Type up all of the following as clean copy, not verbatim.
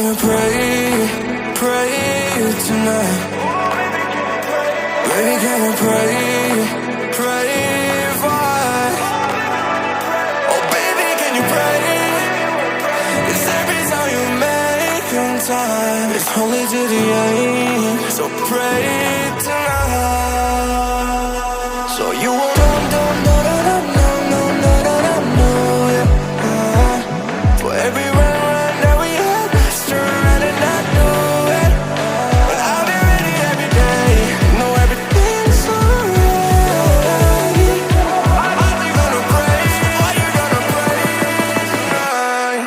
can we pray, pray tonight? Baby, can we pray, pray for? Oh baby, can you pray? It's every time you make in time. It's only to the end, so pray tonight. So you won't for every round that we had, let's turn around and not do it. But I'll be ready every day, know everything's alright. Are you gonna pray? Are you gonna pray tonight?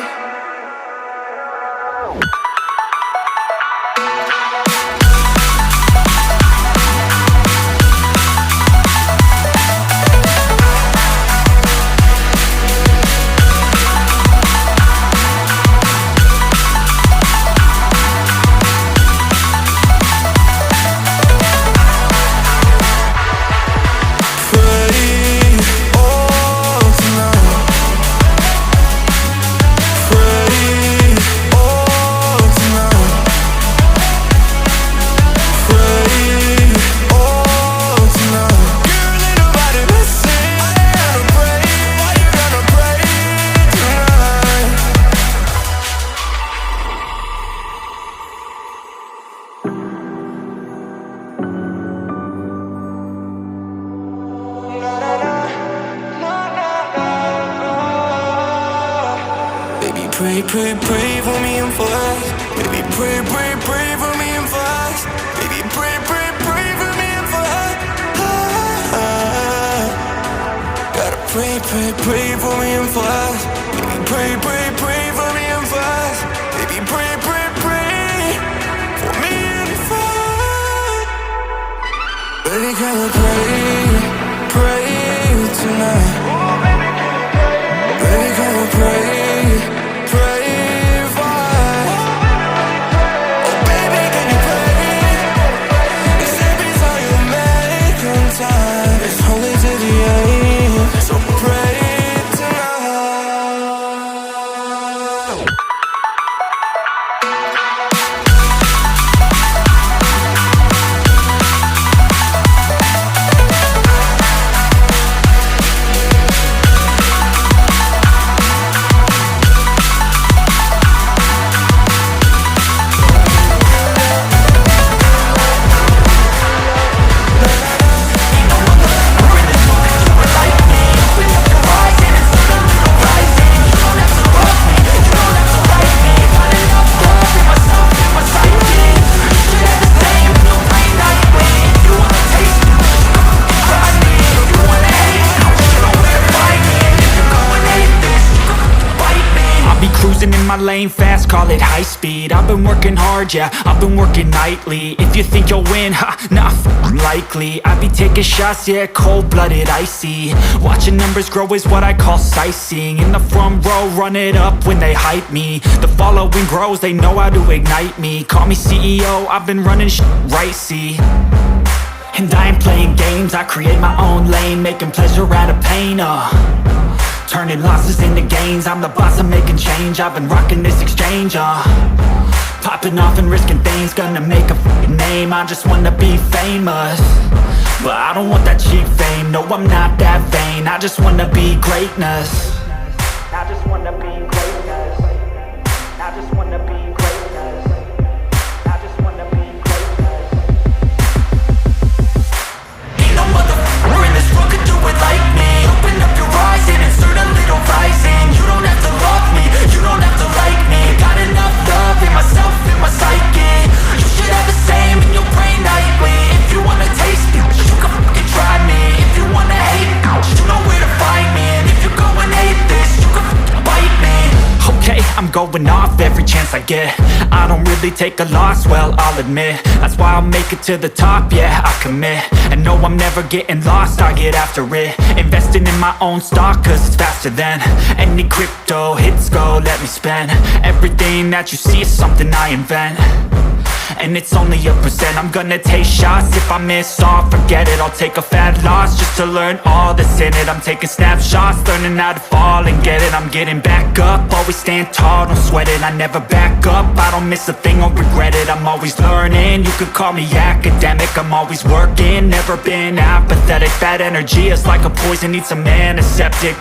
Pray, pray, pray for me and for us. Baby, pray, pray, pray for me and for us. Baby, pray, pray, pray for me and for us. Gotta pray, pray, pray for me and for us. Baby, pray, pray, pray for me and for us. Baby, pray, pray, pray for me and for us. Baby, can we pray, pray tonight? Baby, can we pray? It's only to the end, so pray tonight. In my lane fast, call it high speed. I've been working hard, yeah, I've been working nightly. If you think you'll win, ha, not likely. I be taking shots, yeah, cold-blooded, icy. Watching numbers grow is what I call sightseeing. In the front row, run it up when they hype me. The following grows, they know how to ignite me. Call me CEO, I've been running right, see. And I ain't playing games, I create my own lane, making pleasure out of pain, turning losses into gains. I'm the boss, I'm making change. I've been rocking this exchange, popping off and risking things. Gonna make a f***ing name. I just wanna be famous, but I don't want that cheap fame. No, I'm not that vain. I just wanna be greatness. I just wanna be greatness. I just wanna be greatness. I just wanna be greatness. Ain't no motherfucker in this world could do it like me. Open up your eyes and insert a little rising. You don't have to love me, you don't have to like me. Got enough love in myself, in my psyche. You should have the same in your brain nightly. If you wanna taste me, you can fucking try me. If you wanna hate me, you know where to find me. And if you go and hate this, you can fucking bite me. Okay, I'm going off every chance I get. I don't really take a loss, well, I'll admit. That's why I'll make it to the top, yeah, I commit. And no, I'm never getting lost, I get after it. Investing in my own stock, cause it's faster than any crypto hits go, let me spend. Everything that you see is something I invent. and it's only a percent. I'm gonna take shots, if I miss all, forget it. I'll take a fat loss just to learn all that's in it. I'm taking snapshots, learning how to fall and get it. I'm getting back up, always stand tall, don't sweat it. I never back up, I don't miss a thing or regret it. I'm always learning, you could call me academic. I'm always working, never been apathetic. Bad energy is like a poison, needs a antiseptic.